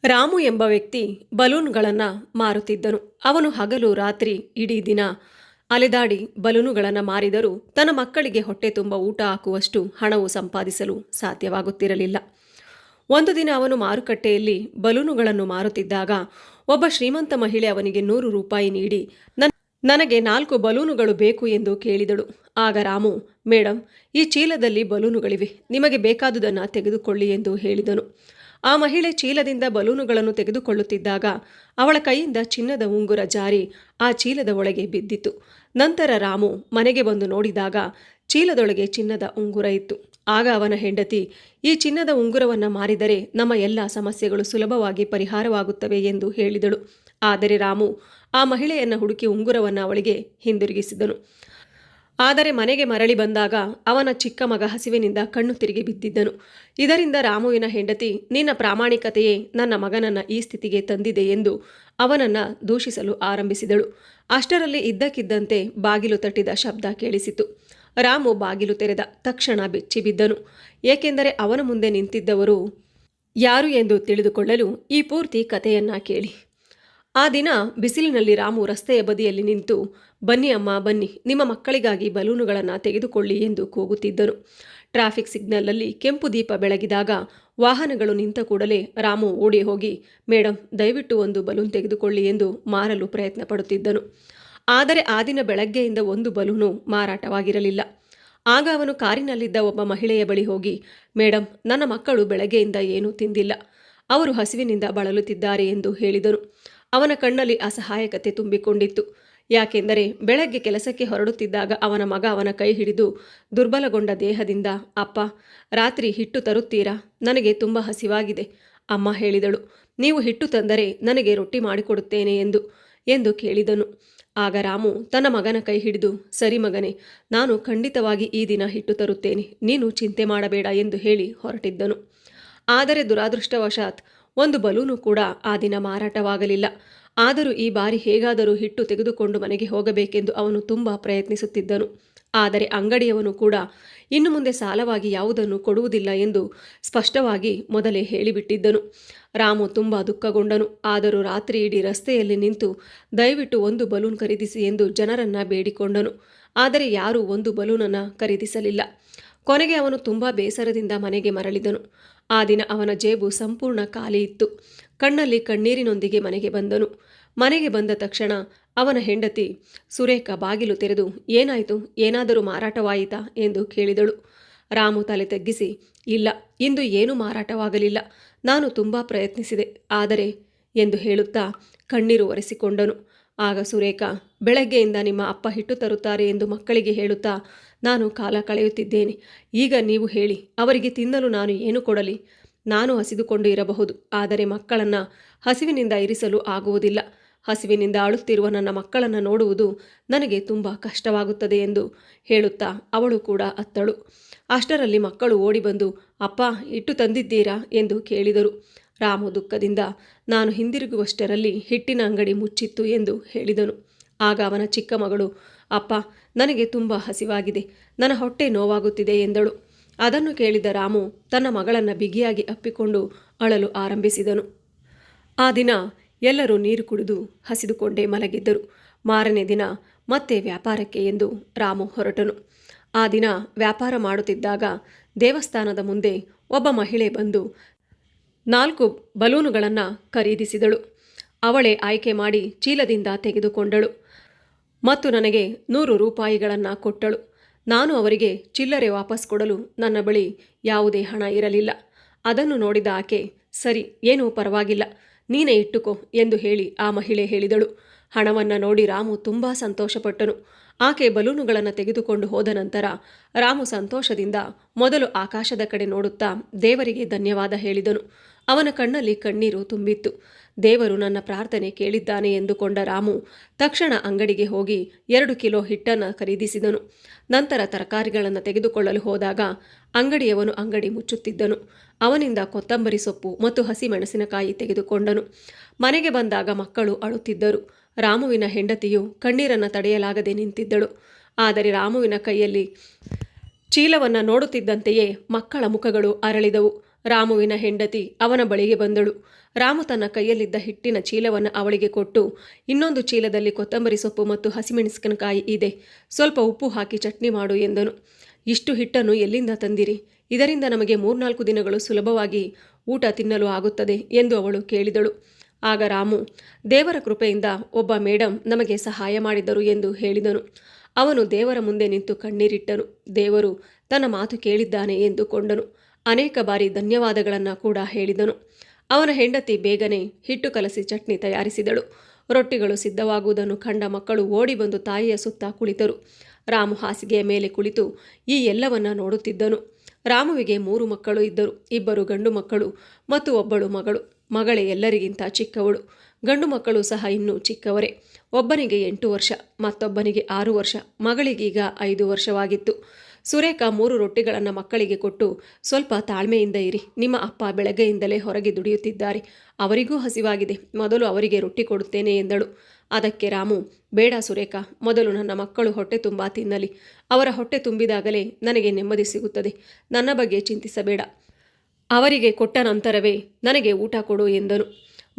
ರಾಮು ಎಂಬ ವ್ಯಕ್ತಿ ಬಲೂನ್ಗಳನ್ನು ಮಾರುತ್ತಿದ್ದನು. ಅವನು ಹಗಲು ರಾತ್ರಿ ಇಡೀ ದಿನ ಅಲೆದಾಡಿ ಬಲೂನುಗಳನ್ನು ಮಾರಿದರೂ ತನ್ನ ಮಕ್ಕಳಿಗೆ ಹೊಟ್ಟೆ ತುಂಬ ಊಟ ಹಾಕುವಷ್ಟು ಹಣವು ಸಂಪಾದಿಸಲು ಸಾಧ್ಯವಾಗುತ್ತಿರಲಿಲ್ಲ. ಒಂದು ದಿನ ಅವನು ಮಾರುಕಟ್ಟೆಯಲ್ಲಿ ಬಲೂನುಗಳನ್ನು ಮಾರುತ್ತಿದ್ದಾಗ ಒಬ್ಬ ಶ್ರೀಮಂತ ಮಹಿಳೆ ಅವನಿಗೆ 100 ರೂಪಾಯಿ ನೀಡಿ ನನಗೆ 4 ಬಲೂನುಗಳು ಬೇಕು ಎಂದು ಕೇಳಿದಳು. ಆಗ ರಾಮು, ಮೇಡಮ್, ಈ ಚೀಲದಲ್ಲಿ ಬಲೂನುಗಳಿವೆ, ನಿಮಗೆ ಬೇಕಾದುದನ್ನು ತೆಗೆದುಕೊಳ್ಳಿ ಎಂದು ಹೇಳಿದನು. ಆ ಮಹಿಳೆ ಚೀಲದಿಂದ ಬಲೂನುಗಳನ್ನು ತೆಗೆದುಕೊಳ್ಳುತ್ತಿದ್ದಾಗ ಅವಳ ಕೈಯಿಂದ ಚಿನ್ನದ ಉಂಗುರ ಜಾರಿ ಆ ಚೀಲದ ಒಳಗೆ ಬಿದ್ದಿತು. ನಂತರ ರಾಮು ಮನೆಗೆ ಬಂದು ನೋಡಿದಾಗ ಚೀಲದೊಳಗೆ ಚಿನ್ನದ ಉಂಗುರ ಇತ್ತು. ಆಗ ಅವನ ಹೆಂಡತಿ, ಈ ಚಿನ್ನದ ಉಂಗುರವನ್ನು ಮಾರಿದರೆ ನಮ್ಮ ಎಲ್ಲ ಸಮಸ್ಯೆಗಳು ಸುಲಭವಾಗಿ ಪರಿಹಾರವಾಗುತ್ತವೆ ಎಂದು ಹೇಳಿದಳು. ಆದರೆ ರಾಮು ಆ ಮಹಿಳೆಯನ್ನು ಹುಡುಕಿ ಉಂಗುರವನ್ನು ಅವಳಿಗೆ ಹಿಂದಿರುಗಿಸಿದನು. ಆದರೆ ಮನೆಗೆ ಮರಳಿ ಬಂದಾಗ ಅವನ ಚಿಕ್ಕ ಮಗ ಹಸಿವಿನಿಂದ ಕಣ್ಣು ತಿರುಗಿ ಬಿದ್ದಿದ್ದನು. ಇದರಿಂದ ರಾಮುವಿನ ಹೆಂಡತಿ, ನಿನ್ನ ಪ್ರಾಮಾಣಿಕತೆಯೇ ನನ್ನ ಮಗನನ್ನು ಈ ಸ್ಥಿತಿಗೆ ತಂದಿದೆ ಎಂದು ಅವನನ್ನು ದೂಷಿಸಲು ಆರಂಭಿಸಿದಳು. ಅಷ್ಟರಲ್ಲಿ ಇದ್ದಕ್ಕಿದ್ದಂತೆ ಬಾಗಿಲು ತಟ್ಟಿದ ಶಬ್ದ ಕೇಳಿಸಿತು. ರಾಮು ಬಾಗಿಲು ತೆರೆದ ತಕ್ಷಣ ಬೆಚ್ಚಿಬಿದ್ದನು. ಏಕೆಂದರೆ ಅವನ ಮುಂದೆ ನಿಂತಿದ್ದವರು ಯಾರು ಎಂದು ತಿಳಿದುಕೊಳ್ಳಲು ಈ ಪೂರ್ತಿ ಕಥೆಯನ್ನ ಕೇಳಿ. ಆ ದಿನ ಬಿಸಿಲಿನಲ್ಲಿ ರಾಮು ರಸ್ತೆಯ ಬದಿಯಲ್ಲಿ ನಿಂತು, ಬನ್ನಿ ಅಮ್ಮ ಬನ್ನಿ, ನಿಮ್ಮ ಮಕ್ಕಳಿಗಾಗಿ ಬಲೂನುಗಳನ್ನು ತೆಗೆದುಕೊಳ್ಳಿ ಎಂದು ಕೂಗುತ್ತಿದ್ದನು. ಟ್ರಾಫಿಕ್ ಸಿಗ್ನಲ್ನಲ್ಲಿ ಕೆಂಪು ದೀಪ ಬೆಳಗಿದಾಗ ವಾಹನಗಳು ನಿಂತ ಕೂಡಲೇ ರಾಮು ಓಡಿ ಹೋಗಿ, ಮೇಡಮ್, ದಯವಿಟ್ಟು ಒಂದು ಬಲೂನ್ ತೆಗೆದುಕೊಳ್ಳಿ ಎಂದು ಮಾರಲು ಪ್ರಯತ್ನ ಪಡುತ್ತಿದ್ದನು. ಆದರೆ ಆ ದಿನ ಬೆಳಗ್ಗೆಯಿಂದ ಒಂದು ಬಲೂನು ಮಾರಾಟವಾಗಿರಲಿಲ್ಲ. ಆಗ ಅವನು ಕಾರಿನಲ್ಲಿದ್ದ ಒಬ್ಬ ಮಹಿಳೆಯ ಬಳಿ ಹೋಗಿ, ಮೇಡಮ್, ನನ್ನ ಮಕ್ಕಳು ಬೆಳಗ್ಗೆಯಿಂದ ಏನೂ ತಿಂದಿಲ್ಲ, ಅವರು ಹಸಿವಿನಿಂದ ಬಳಲುತ್ತಿದ್ದಾರೆ ಎಂದು ಹೇಳಿದನು. ಅವನ ಕಣ್ಣಲ್ಲಿ ಅಸಹಾಯಕತೆ ತುಂಬಿಕೊಂಡಿತ್ತು. ಯಾಕೆಂದರೆ ಬೆಳಗ್ಗೆ ಕೆಲಸಕ್ಕೆ ಹೊರಡುತ್ತಿದ್ದಾಗ ಅವನ ಮಗ ಅವನ ಕೈ ಹಿಡಿದು ದುರ್ಬಲಗೊಂಡ ದೇಹದಿಂದ, ಅಪ್ಪ, ರಾತ್ರಿ ಹಿಟ್ಟು ತರುತ್ತೀರಾ, ನನಗೆ ತುಂಬ ಹಸಿವಾಗಿದೆ. ಅಮ್ಮ ಹೇಳಿದಳು, ನೀವು ಹಿಟ್ಟು ತಂದರೆ ನನಗೆ ರೊಟ್ಟಿ ಮಾಡಿಕೊಡುತ್ತೇನೆ ಎಂದು ಕೇಳಿದನು. ಆಗ ರಾಮು ತನ್ನ ಮಗನ ಕೈ ಹಿಡಿದು, ಸರಿ ಮಗನೇ, ನಾನು ಖಂಡಿತವಾಗಿ ಈ ದಿನ ಹಿಟ್ಟು ತರುತ್ತೇನೆ, ನೀನು ಚಿಂತೆ ಮಾಡಬೇಡ ಎಂದು ಹೇಳಿ ಹೊರಟಿದ್ದನು. ಆದರೆ ದುರಾದೃಷ್ಟವಶಾತ್ ಒಂದು ಬಲೂನು ಕೂಡ ಆ ದಿನ ಮಾರಾಟವಾಗಲಿಲ್ಲ. ಆದರೂ ಈ ಬಾರಿ ಹೇಗಾದರೂ ಹಿಟ್ಟು ತೆಗೆದುಕೊಂಡು ಮನೆಗೆ ಹೋಗಬೇಕೆಂದು ಅವನು ತುಂಬ ಪ್ರಯತ್ನಿಸುತ್ತಿದ್ದನು. ಆದರೆ ಅಂಗಡಿಯವನು ಕೂಡ ಇನ್ನು ಮುಂದೆ ಸಾಲವಾಗಿ ಯಾವುದನ್ನು ಕೊಡುವುದಿಲ್ಲ ಎಂದು ಸ್ಪಷ್ಟವಾಗಿ ಮೊದಲೇ ಹೇಳಿಬಿಟ್ಟಿದ್ದನು. ರಾಮು ತುಂಬ ದುಃಖಗೊಂಡನು. ಆದರೂ ರಾತ್ರಿ ಇಡೀ ರಸ್ತೆಯಲ್ಲಿ ನಿಂತು ದಯವಿಟ್ಟು ಒಂದು ಬಲೂನ್ ಖರೀದಿಸಿ ಎಂದು ಜನರನ್ನ ಬೇಡಿಕೊಂಡನು. ಆದರೆ ಯಾರೂ ಒಂದು ಬಲೂನನ್ನು ಖರೀದಿಸಲಿಲ್ಲ. ಕೊನೆಗೆ ಅವನು ತುಂಬ ಬೇಸರದಿಂದ ಮನೆಗೆ ಮರಳಿದನು. ಆ ದಿನ ಅವನ ಜೇಬು ಸಂಪೂರ್ಣ ಖಾಲಿ ಇತ್ತು. ಕಣ್ಣಲ್ಲಿ ಕಣ್ಣೀರಿನೊಂದಿಗೆ ಮನೆಗೆ ಬಂದನು. ಮನೆಗೆ ಬಂದ ತಕ್ಷಣ ಅವನ ಹೆಂಡತಿ ಸುರೇಖ ಬಾಗಿಲು ತೆರೆದು, ಏನಾಯಿತು, ಏನಾದರೂ ಮಾರಾಟವಾಯಿತಾ ಎಂದು ಕೇಳಿದಳು. ರಾಮು ತಲೆ ತಗ್ಗಿಸಿ, ಇಲ್ಲ, ಇಂದು ಏನೂ ಮಾರಾಟವಾಗಲಿಲ್ಲ, ನಾನು ತುಂಬ ಪ್ರಯತ್ನಿಸಿದೆ, ಆದರೆ ಎಂದು ಹೇಳುತ್ತಾ ಕಣ್ಣೀರು ಒರೆಸಿಕೊಂಡನು. ಆಗ ಸುರೇಖ, ಬೆಳಗ್ಗೆಯಿಂದ ನಿಮ್ಮ ಅಪ್ಪ ಹಿಟ್ಟು ತರುತ್ತಾರೆ ಎಂದು ಮಕ್ಕಳಿಗೆ ಹೇಳುತ್ತಾ ನಾನು ಕಾಲ ಕಳೆಯುತ್ತಿದ್ದೇನೆ. ಈಗ ನೀವು ಹೇಳಿ, ಅವರಿಗೆ ತಿನ್ನಲು ನಾನು ಏನು ಕೊಡಲಿ? ನಾನು ಹಸಿದುಕೊಂಡು ಇರಬಹುದು, ಆದರೆ ಮಕ್ಕಳನ್ನು ಹಸಿವಿನಿಂದ ಇರಿಸಲು ಆಗುವುದಿಲ್ಲ. ಹಸಿವಿನಿಂದ ಅಳುತ್ತಿರುವ ನನ್ನ ಮಕ್ಕಳನ್ನು ನೋಡುವುದು ನನಗೆ ತುಂಬ ಕಷ್ಟವಾಗುತ್ತದೆ ಎಂದು ಹೇಳುತ್ತಾ ಅವಳು ಕೂಡ ಅತ್ತಳು. ಅಷ್ಟರಲ್ಲಿ ಮಕ್ಕಳು ಓಡಿ ಬಂದು, ಅಪ್ಪ, ಹಿಟ್ಟು ತಂದಿದ್ದೀರಾ ಎಂದು ಕೇಳಿದರು. ರಾಮು ದುಃಖದಿಂದ, ನಾನು ಹಿಂದಿರುಗುವಷ್ಟರಲ್ಲಿ ಹಿಟ್ಟಿನ ಅಂಗಡಿ ಮುಚ್ಚಿತ್ತು ಎಂದು ಹೇಳಿದನು. ಆಗ ಅವನ ಚಿಕ್ಕ ಮಗಳು, ಅಪ್ಪ, ನನಗೆ ತುಂಬ ಹಸಿವಾಗಿದೆ, ನನ್ನ ಹೊಟ್ಟೆ ನೋವಾಗುತ್ತಿದೆ ಎಂದಳು. ಅದನ್ನು ಕೇಳಿದ ರಾಮು ತನ್ನ ಮಗಳನ್ನು ಬಿಗಿಯಾಗಿ ಅಪ್ಪಿಕೊಂಡು ಅಳಲು ಆರಂಭಿಸಿದನು. ಆ ದಿನ ಎಲ್ಲರೂ ನೀರು ಕುಡಿದು ಹಸಿದುಕೊಂಡೇ ಮಲಗಿದ್ದರು. ಮಾರನೇ ದಿನ ಮತ್ತೆ ವ್ಯಾಪಾರಕ್ಕೆ ಎಂದು ರಾಮು ಹೊರಟನು. ಆ ದಿನ ವ್ಯಾಪಾರ ಮಾಡುತ್ತಿದ್ದಾಗ ದೇವಸ್ಥಾನದ ಮುಂದೆ ಒಬ್ಬ ಮಹಿಳೆ ಬಂದು 4 ಬಲೂನುಗಳನ್ನು ಖರೀದಿಸಿದಳು. ಅವಳೇ ಆಯ್ಕೆ ಮಾಡಿ ಚೀಲದಿಂದ ತೆಗೆದುಕೊಂಡಳು ಮತ್ತು ನನಗೆ 100 ರೂಪಾಯಿಗಳನ್ನು ಕೊಟ್ಟಳು. ನಾನು ಅವರಿಗೆ ಚಿಲ್ಲರೆ ವಾಪಸ್ ಕೊಡಲು ನನ್ನ ಬಳಿ ಯಾವುದೇ ಹಣ ಇರಲಿಲ್ಲ. ಅದನ್ನು ನೋಡಿದ ಆಕೆ, ಸರಿ, ಏನೂ ಪರವಾಗಿಲ್ಲ, ನೀನೇ ಇಟ್ಟುಕೋ ಎಂದು ಹೇಳಿ ಆ ಮಹಿಳೆ ಹೇಳಿದಳು. ಹಣವನ್ನು ನೋಡಿ ರಾಮು ತುಂಬ ಸಂತೋಷಪಟ್ಟನು. ಆಕೆ ಬಲೂನುಗಳನ್ನು ತೆಗೆದುಕೊಂಡು ಹೋದ ನಂತರ ರಾಮು ಸಂತೋಷದಿಂದ ಮೊದಲು ಆಕಾಶದ ಕಡೆ ನೋಡುತ್ತಾ ದೇವರಿಗೆ ಧನ್ಯವಾದ ಹೇಳಿದನು. ಅವನ ಕಣ್ಣಲ್ಲಿ ಕಣ್ಣೀರು ತುಂಬಿತ್ತು. ದೇವರು ನನ್ನ ಪ್ರಾರ್ಥನೆ ಕೇಳಿದ್ದಾನೆ ಎಂದುಕೊಂಡ ರಾಮು ತಕ್ಷಣ ಅಂಗಡಿಗೆ ಹೋಗಿ 2 ಕಿಲೋ ಹಿಟ್ಟನ್ನು ಖರೀದಿಸಿದನು. ನಂತರ ತರಕಾರಿಗಳನ್ನು ತೆಗೆದುಕೊಳ್ಳಲು ಹೋದಾಗ ಅಂಗಡಿಯವನು ಅಂಗಡಿ ಮುಚ್ಚುತ್ತಿದ್ದನು. ಅವನಿಂದ ಕೊತ್ತಂಬರಿ ಸೊಪ್ಪು ಮತ್ತು ಹಸಿ ಮೆಣಸಿನಕಾಯಿ ತೆಗೆದುಕೊಂಡನು. ಮನೆಗೆ ಬಂದಾಗ ಮಕ್ಕಳು ಅಳುತ್ತಿದ್ದರು. ರಾಮುವಿನ ಹೆಂಡತಿಯು ಕಣ್ಣೀರನ್ನು ತಡೆಯಲಾಗದೆ ನಿಂತಿದ್ದಳು. ಆದರೆ ರಾಮುವಿನ ಕೈಯಲ್ಲಿ ಚೀಲವನ್ನು ನೋಡುತ್ತಿದ್ದಂತೆಯೇ ಮಕ್ಕಳ ಮುಖಗಳು ಅರಳಿದವು. ರಾಮುವಿನ ಹೆಂಡತಿ ಅವನ ಬಳಿಗೆ ಬಂದಳು. ರಾಮು ತನ್ನ ಕೈಯಲ್ಲಿದ್ದ ಹಿಟ್ಟಿನ ಚೀಲವನ್ನು ಅವಳಿಗೆ ಕೊಟ್ಟು, ಇನ್ನೊಂದು ಚೀಲದಲ್ಲಿ ಕೊತ್ತಂಬರಿ ಸೊಪ್ಪು ಮತ್ತು ಹಸಿಮೆಣಸಿನಕಾಯಿ ಇದೆ, ಸ್ವಲ್ಪ ಉಪ್ಪು ಹಾಕಿ ಚಟ್ನಿ ಮಾಡು ಎಂದನು. ಇಷ್ಟು ಹಿಟ್ಟನ್ನು ಎಲ್ಲಿಂದ ತಂದಿರಿ? ಇದರಿಂದ ನಮಗೆ 3-4 ದಿನಗಳು ಸುಲಭವಾಗಿ ಊಟ ತಿನ್ನಲು ಆಗುತ್ತದೆ ಎಂದು ಅವಳು ಕೇಳಿದಳು. ಆಗ ರಾಮು, ದೇವರ ಕೃಪೆಯಿಂದ ಒಬ್ಬ ಮೇಡಮ್ ನಮಗೆ ಸಹಾಯ ಮಾಡಿದರು ಎಂದು ಹೇಳಿದನು. ಅವನು ದೇವರ ಮುಂದೆ ನಿಂತು ಕಣ್ಣೀರಿಟ್ಟನು. ದೇವರು ತನ್ನ ಮಾತು ಕೇಳಿದ್ದಾನೆ ಎಂದುಕೊಂಡನು. ಅನೇಕ ಬಾರಿ ಧನ್ಯವಾದಗಳನ್ನು ಕೂಡ ಹೇಳಿದನು. ಅವನ ಹೆಂಡತಿ ಬೇಗನೆ ಹಿಟ್ಟು ಕಲಸಿ ಚಟ್ನಿ ತಯಾರಿಸಿದಳು. ರೊಟ್ಟಿಗಳು ಸಿದ್ಧವಾಗುವುದನ್ನು ಕಂಡ ಮಕ್ಕಳು ಓಡಿ ಬಂದು ತಾಯಿಯ ಸುತ್ತ ಕುಳಿತರು. ರಾಮು ಹಾಸಿಗೆಯ ಮೇಲೆ ಕುಳಿತು ಈ ಎಲ್ಲವನ್ನ ನೋಡುತ್ತಿದ್ದನು. ರಾಮುವಿಗೆ 3 ಮಕ್ಕಳು ಇದ್ದರು. 2 ಗಂಡು ಮಕ್ಕಳು ಮತ್ತು ಒಬ್ಬಳು ಮಗಳು. ಮಗಳೇ ಎಲ್ಲರಿಗಿಂತ ಚಿಕ್ಕವಳು. ಗಂಡು ಮಕ್ಕಳು ಸಹ ಇನ್ನೂ ಚಿಕ್ಕವರೇ. ಒಬ್ಬನಿಗೆ 8 ವರ್ಷ, ಮತ್ತೊಬ್ಬನಿಗೆ 6 ವರ್ಷ, ಮಗಳಿಗೀಗ 5 ವರ್ಷವಾಗಿತ್ತು. ಸುರೇಖ 3 ರೊಟ್ಟಿಗಳನ್ನು ಮಕ್ಕಳಿಗೆ ಕೊಟ್ಟು, ಸ್ವಲ್ಪ ತಾಳ್ಮೆಯಿಂದ ಇರಿ, ನಿಮ್ಮ ಅಪ್ಪ ಬೆಳಗ್ಗೆಯಿಂದಲೇ ಹೊರಗೆ ದುಡಿಯುತ್ತಿದ್ದಾರೆ, ಅವರಿಗೂ ಹಸಿವಾಗಿದೆ, ಮೊದಲು ಅವರಿಗೆ ರೊಟ್ಟಿ ಕೊಡುತ್ತೇನೆ ಎಂದಳು. ಅದಕ್ಕೆ ರಾಮು, ಬೇಡ ಸುರೇಖ, ಮೊದಲು ನನ್ನ ಮಕ್ಕಳು ಹೊಟ್ಟೆ ತುಂಬ ತಿನ್ನಲಿ, ಅವರ ಹೊಟ್ಟೆ ತುಂಬಿದಾಗಲೇ ನನಗೆ ನೆಮ್ಮದಿ ಸಿಗುತ್ತದೆ, ನನ್ನ ಬಗ್ಗೆ ಚಿಂತಿಸಬೇಡ, ಅವರಿಗೆ ಕೊಟ್ಟ ನಂತರವೇ ನನಗೆ ಊಟ ಕೊಡು ಎಂದನು.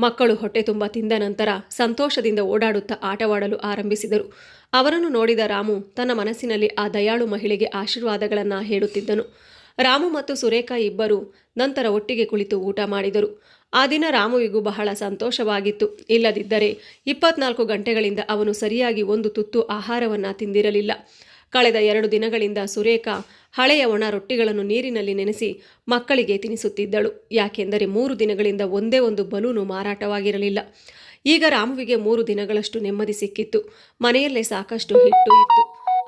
ಮಕ್ಕಳು ಹೊಟ್ಟೆ ತುಂಬ ತಿಂದ ನಂತರ ಸಂತೋಷದಿಂದ ಓಡಾಡುತ್ತಾ ಆಟವಾಡಲು ಆರಂಭಿಸಿದರು. ಅವರನ್ನು ನೋಡಿದ ರಾಮು ತನ್ನ ಮನಸ್ಸಿನಲ್ಲಿ ಆ ದಯಾಳು ಮಹಿಳೆಗೆ ಆಶೀರ್ವಾದಗಳನ್ನು ಹೇಳುತ್ತಿದ್ದನು. ರಾಮು ಮತ್ತು ಸುರೇಖಾ ಇಬ್ಬರು ನಂತರ ಒಟ್ಟಿಗೆ ಕುಳಿತು ಊಟ ಮಾಡಿದರು. ಆ ದಿನ ರಾಮುವಿಗೂ ಬಹಳ ಸಂತೋಷವಾಗಿತ್ತು. ಇಲ್ಲದಿದ್ದರೆ 24 ಗಂಟೆಗಳಿಂದ ಅವನು ಸರಿಯಾಗಿ ಒಂದು ತುತ್ತು ಆಹಾರವನ್ನು ತಿಂದಿರಲಿಲ್ಲ. ಕಳೆದ 2 ದಿನಗಳಿಂದ ಸುರೇಖಾ ಹಳೆಯ ಒಣ ರೊಟ್ಟಿಗಳನ್ನು ನೀರಿನಲ್ಲಿ ನೆನೆಸಿ ಮಕ್ಕಳಿಗೆ ತಿನಿಸುತ್ತಿದ್ದಳು. ಯಾಕೆಂದರೆ 3 ದಿನಗಳಿಂದ ಒಂದೇ ಒಂದು ಬಲೂನು ಮಾರಾಟವಾಗಿರಲಿಲ್ಲ. ಈಗ ರಾಮುವಿಗೆ 3 ದಿನಗಳಷ್ಟು ನೆಮ್ಮದಿ ಸಿಕ್ಕಿತ್ತು. ಮನೆಯಲ್ಲೇ ಸಾಕಷ್ಟು ಹಿಟ್ಟು ಇತ್ತು.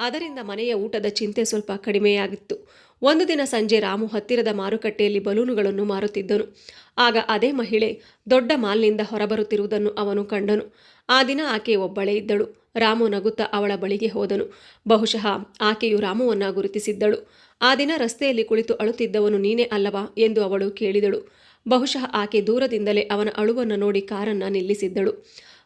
ಅದರಿಂದ ಮನೆಯ ಊಟದ ಚಿಂತೆ ಸ್ವಲ್ಪ ಕಡಿಮೆಯಾಗಿತ್ತು. ಒಂದು ದಿನ ಸಂಜೆ ರಾಮು ಹತ್ತಿರದ ಮಾರುಕಟ್ಟೆಯಲ್ಲಿ ಬಲೂನುಗಳನ್ನು ಮಾರುತ್ತಿದ್ದನು. ಆಗ ಅದೇ ಮಹಿಳೆ ದೊಡ್ಡ ಮಾಲ್ನಿಂದ ಹೊರಬರುತ್ತಿರುವುದನ್ನು ಅವನು ಕಂಡನು. ಆ ದಿನ ಆಕೆ ಒಬ್ಬಳೇ ಇದ್ದಳು. ರಾಮು ನಗುತ್ತಾ ಅವಳ ಬಳಿಗೆ ಹೋದನು. ಬಹುಶಃ ಆಕೆಯು ರಾಮುವನ್ನ ಗುರುತಿಸಿದ್ದಳು. ಆ ದಿನ ರಸ್ತೆಯಲ್ಲಿ ಕುಳಿತು ಅಳುತ್ತಿದ್ದವನು ನೀನೇ ಅಲ್ಲವಾ ಎಂದು ಅವಳು ಕೇಳಿದಳು. ಬಹುಶಃ ಆಕೆ ದೂರದಿಂದಲೇ ಅವನ ಅಳುವನ್ನು ನೋಡಿ ಕಾರನ್ನು ನಿಲ್ಲಿಸಿದ್ದಳು.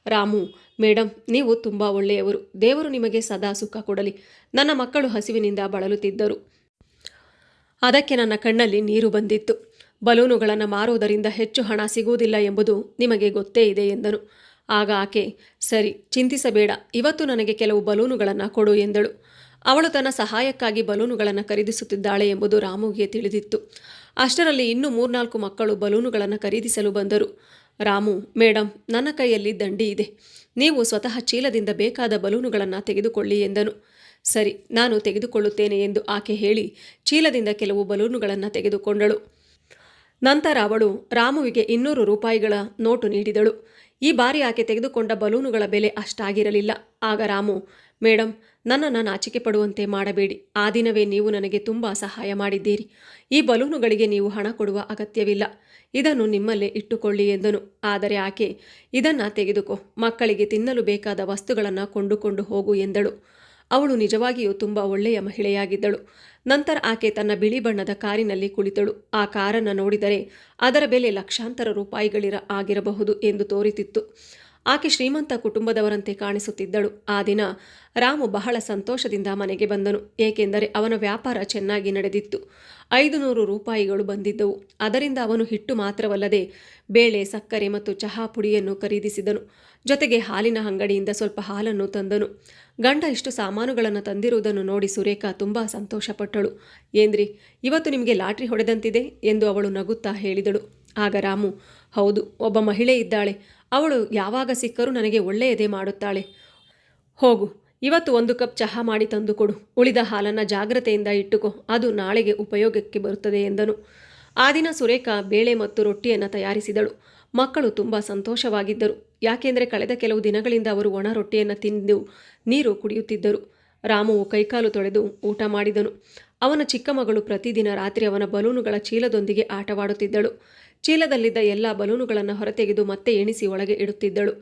ರಾಮು, ಮೇಡಮ್, ನೀವು ತುಂಬ ಒಳ್ಳೆಯವರು, ದೇವರು ನಿಮಗೆ ಸದಾ ಸುಖ ಕೊಡಲಿ. ನನ್ನ ಮಕ್ಕಳು ಹಸಿವಿನಿಂದ ಬಳಲುತ್ತಿದ್ದರು. ಅದಕ್ಕೆ ನನ್ನ ಕಣ್ಣಲ್ಲಿ ನೀರು ಬಂದಿತ್ತು. ಬಲೂನುಗಳನ್ನು ಮಾರುವುದರಿಂದ ಹೆಚ್ಚು ಹಣ ಸಿಗುವುದಿಲ್ಲ ಎಂಬುದು ನಿಮಗೆ ಗೊತ್ತೇ ಇದೆ ಎಂದನು. ಆಗ ಆಕೆ, ಸರಿ, ಚಿಂತಿಸಬೇಡ, ಇವತ್ತು ನನಗೆ ಕೆಲವು ಬಲೂನುಗಳನ್ನು ಕೊಡು ಎಂದಳು. ಅವಳು ತನ್ನ ಸಹಾಯಕ್ಕಾಗಿ ಬಲೂನುಗಳನ್ನು ಖರೀದಿಸುತ್ತಿದ್ದಾಳೆ ಎಂಬುದು ರಾಮುಗೆ ತಿಳಿದಿತ್ತು. ಅಷ್ಟರಲ್ಲಿ ಇನ್ನೂ 3-4 ಮಕ್ಕಳು ಬಲೂನುಗಳನ್ನು ಖರೀದಿಸಲು ಬಂದರು. ರಾಮು, ಮೇಡಮ್, ನನ್ನ ಕೈಯಲ್ಲಿ ದಂಡಿ ಇದೆ, ನೀವು ಸ್ವತಃ ಚೀಲದಿಂದ ಬೇಕಾದ ಬಲೂನುಗಳನ್ನು ತೆಗೆದುಕೊಳ್ಳಿ ಎಂದನು. ಸರಿ, ನಾನು ತೆಗೆದುಕೊಳ್ಳುತ್ತೇನೆ ಎಂದು ಆಕೆ ಹೇಳಿ ಚೀಲದಿಂದ ಕೆಲವು ಬಲೂನುಗಳನ್ನು ತೆಗೆದುಕೊಂಡಳು. ನಂತರ ಅವಳು ರಾಮುವಿಗೆ 200 ರೂಪಾಯಿಗಳ ನೋಟು ನೀಡಿದಳು. ಈ ಬಾರಿ ಆಕೆ ತೆಗೆದುಕೊಂಡ ಬಲೂನುಗಳ ಬೆಲೆ ಅಷ್ಟಾಗಿರಲಿಲ್ಲ. ಆಗ ರಾಮು, ಮೇಡಮ್, ನನ್ನನ್ನು ನಾಚಿಕೆ ಪಡುವಂತೆ ಮಾಡಬೇಡಿ, ಆ ದಿನವೇ ನೀವು ನನಗೆ ತುಂಬ ಸಹಾಯ ಮಾಡಿದ್ದೀರಿ. ಈ ಬಲೂನುಗಳಿಗೆ ನೀವು ಹಣ ಕೊಡುವ ಅಗತ್ಯವಿಲ್ಲ, ಇದನ್ನು ನಿಮ್ಮಲ್ಲೇ ಇಟ್ಟುಕೊಳ್ಳಿ ಎಂದನು. ಆದರೆ ಆಕೆ, ಇದನ್ನು ತೆಗೆದುಕೋ, ಮಕ್ಕಳಿಗೆ ತಿನ್ನಲು ಬೇಕಾದ ವಸ್ತುಗಳನ್ನು ಕೊಂಡುಕೊಂಡು ಹೋಗು ಎಂದಳು. ಅವಳು ನಿಜವಾಗಿಯೂ ತುಂಬ ಒಳ್ಳೆಯ ಮಹಿಳೆಯಾಗಿದ್ದಳು. ನಂತರ ಆಕೆ ತನ್ನ ಬಿಳಿ ಬಣ್ಣದ ಕಾರಿನಲ್ಲಿ ಕುಳಿತಳು. ಆ ಕಾರನ್ನು ನೋಡಿದರೆ ಅದರ ಬೆಲೆ ಲಕ್ಷಾಂತರ ರೂಪಾಯಿಗಳಿರ ಆಗಿರಬಹುದು ಎಂದು ತೋರಿತಿತ್ತು. ಆಕೆ ಶ್ರೀಮಂತ ಕುಟುಂಬದವರಂತೆ ಕಾಣಿಸುತ್ತಿದ್ದಳು. ಆ ದಿನ ರಾಮು ಬಹಳ ಸಂತೋಷದಿಂದ ಮನೆಗೆ ಬಂದನು. ಏಕೆಂದರೆ ಅವನ ವ್ಯಾಪಾರ ಚೆನ್ನಾಗಿ ನಡೆದಿತ್ತು. 500 ರೂಪಾಯಿಗಳು ಬಂದಿದ್ದವು. ಅದರಿಂದ ಅವನು ಹಿಟ್ಟು ಮಾತ್ರವಲ್ಲದೆ ಬೇಳೆ, ಸಕ್ಕರೆ ಮತ್ತು ಚಹಾ ಪುಡಿಯನ್ನು ಖರೀದಿಸಿದನು. ಜೊತೆಗೆ ಹಾಲಿನ ಅಂಗಡಿಯಿಂದ ಸ್ವಲ್ಪ ಹಾಲನ್ನು ತಂದನು. ಗಂಡ ಇಷ್ಟು ಸಾಮಾನುಗಳನ್ನು ತಂದಿರುವುದನ್ನು ನೋಡಿ ಸುರೇಖಾ ತುಂಬ ಸಂತೋಷಪಟ್ಟಳು. ಏನ್ರಿ, ಇವತ್ತು ನಿಮಗೆ ಲಾಟ್ರಿ ಹೊಡೆದಂತಿದೆ ಎಂದು ಅವಳು ನಗುತ್ತಾ ಹೇಳಿದಳು. ಆಗ ರಾಮು, ಹೌದು, ಒಬ್ಬ ಮಹಿಳೆ ಇದ್ದಾಳೆ, ಅವಳು ಯಾವಾಗ ಸಿಕ್ಕರೂ ನನಗೆ ಒಳ್ಳೆಯದೇ ಮಾಡುತ್ತಾಳೆ. ಹೋಗು, ಇವತ್ತು 1 ಕಪ್ ಚಹಾ ಮಾಡಿ ತಂದುಕೊಡು, ಉಳಿದ ಹಾಲನ್ನು ಜಾಗ್ರತೆಯಿಂದ ಇಟ್ಟುಕೋ, ಅದು ನಾಳೆಗೆ ಉಪಯೋಗಕ್ಕೆ ಬರುತ್ತದೆ ಎಂದನು. ಆ ದಿನ ಸುರೇಖಾ ಬೇಳೆ ಮತ್ತು ರೊಟ್ಟಿಯನ್ನು ತಯಾರಿಸಿದಳು. ಮಕ್ಕಳು ತುಂಬ ಸಂತೋಷವಾಗಿದ್ದರು. ಯಾಕೆಂದರೆ ಕಳೆದ ಕೆಲವು ದಿನಗಳಿಂದ ಅವರು ಒಣ ರೊಟ್ಟಿಯನ್ನು ತಿಂದು ನೀರು ಕುಡಿಯುತ್ತಿದ್ದರು. ರಾಮುವು ಕೈಕಾಲು ತೊಳೆದು ಊಟ ಮಾಡಿದನು. ಅವನ ಚಿಕ್ಕ ಮಗಳು ಪ್ರತಿದಿನ ರಾತ್ರಿ ಅವನ ಬಲೂನುಗಳ ಚೀಲದೊಂದಿಗೆ ಆಟವಾಡುತ್ತಿದ್ದಳು. ಚೀಲದಲ್ಲಿದ್ದ ಎಲ್ಲ ಬಲೂನುಗಳನ್ನು ಹೊರತೆಗೆದು ಮತ್ತೆ ಎಣಿಸಿ ಒಳಗೆ ಇಡುತ್ತಿದ್ದಳು.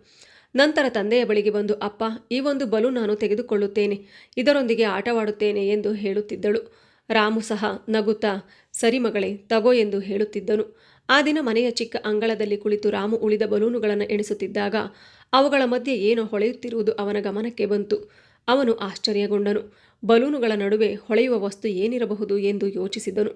ನಂತರ ತಂದೆಯ ಬಳಿಗೆ ಬಂದು, ಅಪ್ಪ, ಈ ಒಂದು ಬಲೂನ್ ನಾನು ತೆಗೆದುಕೊಳ್ಳುತ್ತೇನೆ, ಇದರೊಂದಿಗೆ ಆಟವಾಡುತ್ತೇನೆ ಎಂದು ಹೇಳುತ್ತಿದ್ದಳು. ರಾಮು ಸಹ ನಗುತ್ತಾ, ಸರಿ ಮಗಳೇ, ತಗೋ ಎಂದು ಹೇಳುತ್ತಿದ್ದನು. ಆ ದಿನ ಮನೆಯ ಚಿಕ್ಕ ಅಂಗಳದಲ್ಲಿ ಕುಳಿತು ರಾಮು ಉಳಿದ ಬಲೂನುಗಳನ್ನು ಎಣಿಸುತ್ತಿದ್ದಾಗ ಅವುಗಳ ಮಧ್ಯೆ ಏನೋ ಹೊಳೆಯುತ್ತಿರುವುದು ಅವನ ಗಮನಕ್ಕೆ ಬಂತು. ಅವನು ಆಶ್ಚರ್ಯಗೊಂಡನು. ಬಲೂನುಗಳ ನಡುವೆ ಹೊಳೆಯುವ ವಸ್ತು ಏನಿರಬಹುದು ಎಂದು ಯೋಚಿಸಿದನು.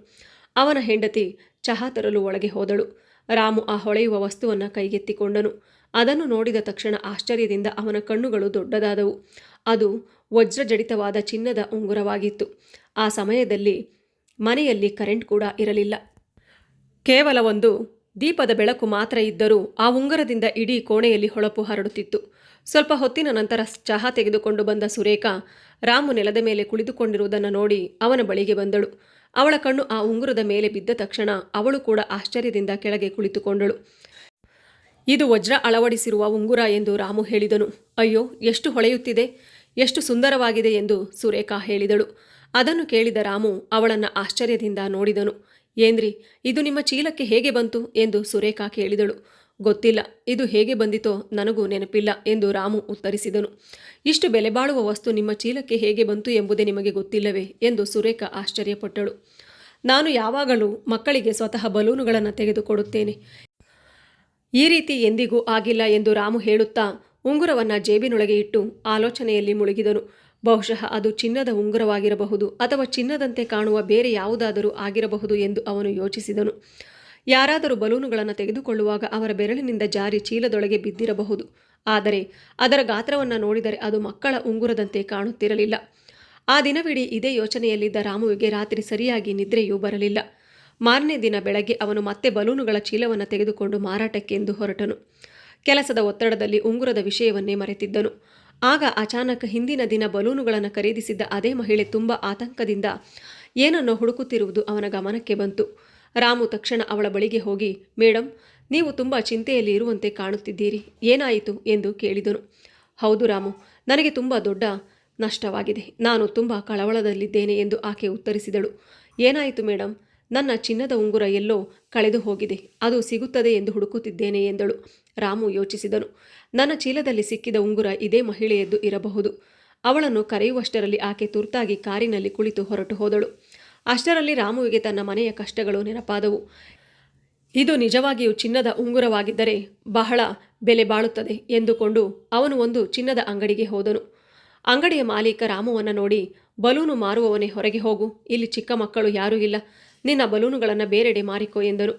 ಅವನ ಹೆಂಡತಿ ಚಹಾ ತರಲು ಒಳಗೆ ಹೋದಳು. ರಾಮು ಆ ಹೊಳೆಯುವ ವಸ್ತುವನ್ನು ಕೈಗೆತ್ತಿಕೊಂಡನು. ಅದನ್ನು ನೋಡಿದ ತಕ್ಷಣ ಆಶ್ಚರ್ಯದಿಂದ ಅವನ ಕಣ್ಣುಗಳು ದೊಡ್ಡದಾದವು. ಅದು ವಜ್ರಜಡಿತವಾದ ಚಿನ್ನದ ಉಂಗುರವಾಗಿತ್ತು. ಆ ಸಮಯದಲ್ಲಿ ಮನೆಯಲ್ಲಿ ಕರೆಂಟ್ ಕೂಡ ಇರಲಿಲ್ಲ. ಕೇವಲ ಒಂದು ದೀಪದ ಬೆಳಕು ಮಾತ್ರ ಇದ್ದರೂ ಆ ಉಂಗುರದಿಂದ ಇಡೀ ಕೋಣೆಯಲ್ಲಿ ಹೊಳಪು ಹರಡುತ್ತಿತ್ತು. ಸ್ವಲ್ಪ ಹೊತ್ತಿನ ನಂತರ ಚಹಾ ತೆಗೆದುಕೊಂಡು ಬಂದ ಸುರೇಖಾ ರಾಮು ನೆಲದ ಮೇಲೆ ಕುಳಿತುಕೊಂಡಿರುವುದನ್ನು ನೋಡಿ ಅವನ ಬಳಿಗೆ ಬಂದಳು. ಅವಳ ಕಣ್ಣು ಆ ಉಂಗುರದ ಮೇಲೆ ಬಿದ್ದ ತಕ್ಷಣ ಅವಳು ಕೂಡ ಆಶ್ಚರ್ಯದಿಂದ ಕೆಳಗೆ ಕುಳಿತುಕೊಂಡಳು. ಇದು ವಜ್ರ ಅಳವಡಿಸಿರುವ ಉಂಗುರ ಎಂದು ರಾಮು ಹೇಳಿದನು. ಅಯ್ಯೋ, ಎಷ್ಟು ಹೊಳೆಯುತ್ತಿದೆ, ಎಷ್ಟು ಸುಂದರವಾಗಿದೆ ಎಂದು ಸುರೇಖಾ ಹೇಳಿದಳು. ಅದನ್ನು ಕೇಳಿದ ರಾಮು ಅವಳನ್ನು ಆಶ್ಚರ್ಯದಿಂದ ನೋಡಿದನು. ಏನ್ರಿ, ಇದು ನಿಮ್ಮ ಚೀಲಕ್ಕೆ ಹೇಗೆ ಬಂತು ಎಂದು ಸುರೇಖಾ ಕೇಳಿದಳು. ಗೊತ್ತಿಲ್ಲ, ಇದು ಹೇಗೆ ಬಂದಿತೋ ನನಗೂ ನೆನಪಿಲ್ಲ ಎಂದು ರಾಮು ಉತ್ತರಿಸಿದನು. ಇಷ್ಟು ಬೆಲೆಬಾಳುವ ವಸ್ತು ನಿಮ್ಮ ಚೀಲಕ್ಕೆ ಹೇಗೆ ಬಂತು ಎಂಬುದೇ ನಿಮಗೆ ಗೊತ್ತಿಲ್ಲವೇ ಎಂದು ಸುರೇಖಾ ಆಶ್ಚರ್ಯಪಟ್ಟಳು. ನಾನು ಯಾವಾಗಲೂ ಮಕ್ಕಳಿಗೆ ಸ್ವತಃ ಬಲೂನುಗಳನ್ನು ತೆಗೆದುಕೊಡುತ್ತೇನೆ. ಈ ರೀತಿ ಎಂದಿಗೂ ಆಗಿಲ್ಲ ಎಂದು ರಾಮು ಹೇಳುತ್ತಾ ಉಂಗುರವನ್ನು ಜೇಬಿನೊಳಗೆ ಇಟ್ಟು ಆಲೋಚನೆಯಲ್ಲಿ ಮುಳುಗಿದನು. ಬಹುಶಃ ಅದು ಚಿನ್ನದ ಉಂಗುರವಾಗಿರಬಹುದು ಅಥವಾ ಚಿನ್ನದಂತೆ ಕಾಣುವ ಬೇರೆ ಯಾವುದಾದರೂ ಆಗಿರಬಹುದು ಎಂದು ಅವನು ಯೋಚಿಸಿದನು. ಯಾರಾದರೂ ಬಲೂನುಗಳನ್ನು ತೆಗೆದುಕೊಳ್ಳುವಾಗ ಅವರ ಬೆರಳಿನಿಂದ ಜಾರಿ ಚೀಲದೊಳಗೆ ಬಿದ್ದಿರಬಹುದು. ಆದರೆ ಅದರ ಗಾತ್ರವನ್ನು ನೋಡಿದರೆ ಅದು ಮಕ್ಕಳ ಉಂಗುರದಂತೆ ಕಾಣುತ್ತಿರಲಿಲ್ಲ. ಆ ದಿನವಿಡೀ ಇದೇ ಯೋಚನೆಯಲ್ಲಿದ್ದ ರಾಮುವಿಗೆ ರಾತ್ರಿ ಸರಿಯಾಗಿ ನಿದ್ರೆಯೂ ಬರಲಿಲ್ಲ. ಮಾರನೇ ದಿನ ಬೆಳಗ್ಗೆ ಅವನು ಮತ್ತೆ ಬಲೂನುಗಳ ಚೀಲವನ್ನು ತೆಗೆದುಕೊಂಡು ಮಾರಾಟಕ್ಕೆಂದು ಹೊರಟನು. ಕೆಲಸದ ಒತ್ತಡದಲ್ಲಿ ಉಂಗುರದ ವಿಷಯವನ್ನೇ ಮರೆತಿದ್ದನು. ಆಗ ಅಚಾನಕ್ ಹಿಂದಿನ ದಿನ ಬಲೂನುಗಳನ್ನು ಖರೀದಿಸಿದ್ದ ಅದೇ ಮಹಿಳೆ ತುಂಬ ಆತಂಕದಿಂದ ಏನನ್ನೋ ಹುಡುಕುತ್ತಿರುವುದು ಅವನ ಗಮನಕ್ಕೆ ಬಂತು. ರಾಮು ತಕ್ಷಣ ಅವಳ ಬಳಿಗೆ ಹೋಗಿ, ಮೇಡಮ್, ನೀವು ತುಂಬ ಚಿಂತೆಯಲ್ಲಿ ಇರುವಂತೆ ಕಾಣುತ್ತಿದ್ದೀರಿ, ಏನಾಯಿತು ಎಂದು ಕೇಳಿದನು. ಹೌದು ರಾಮು, ನನಗೆ ತುಂಬ ದೊಡ್ಡ ನಷ್ಟವಾಗಿದೆ, ನಾನು ತುಂಬ ಕಳವಳದಲ್ಲಿದ್ದೇನೆ ಎಂದು ಆಕೆ ಉತ್ತರಿಸಿದಳು. ಏನಾಯಿತು ಮೇಡಮ್? ನನ್ನ ಚಿನ್ನದ ಉಂಗುರ ಎಲ್ಲೋ ಕಳೆದು ಹೋಗಿದೆ, ಅದು ಸಿಗುತ್ತದೆ ಎಂದು ಹುಡುಕುತ್ತಿದ್ದೇನೆ ಎಂದಳು. ರಾಮು ಯೋಚಿಸಿದನು. ನನ್ನ ಚೀಲದಲ್ಲಿ ಸಿಕ್ಕಿದ ಉಂಗುರ ಇದೇ ಮಹಿಳೆಯದ್ದು ಇರಬಹುದು. ಅವಳನ್ನು ಕರೆಯುವಷ್ಟರಲ್ಲಿ ಆಕೆ ತುರ್ತಾಗಿ ಕಾರಿನಲ್ಲಿ ಕುಳಿತು ಹೊರಟು ಹೋದಳು. ಅಷ್ಟರಲ್ಲಿ ರಾಮುವಿಗೆ ತನ್ನ ಮನೆಯ ಕಷ್ಟಗಳು ನೆನಪಾದವು. ಇದು ನಿಜವಾಗಿಯೂ ಚಿನ್ನದ ಉಂಗುರವಾಗಿದ್ದರೆ ಬಹಳ ಬೆಲೆ ಬಾಳುತ್ತದೆ ಎಂದುಕೊಂಡು ಅವನು ಒಂದು ಚಿನ್ನದ ಅಂಗಡಿಗೆ ಹೋದನು. ಅಂಗಡಿಯ ಮಾಲೀಕ ರಾಮುವನ್ನು ನೋಡಿ, ಬಲೂನು ಮಾರುವವನೇ, ಹೊರಗೆ ಹೋಗು, ಇಲ್ಲಿ ಚಿಕ್ಕ ಮಕ್ಕಳು ಯಾರೂ ಇಲ್ಲ, ನಿನ್ನ ಬಲೂನುಗಳನ್ನು ಬೇರೆಡೆ ಮಾರಿಕೊ ಎಂದನು.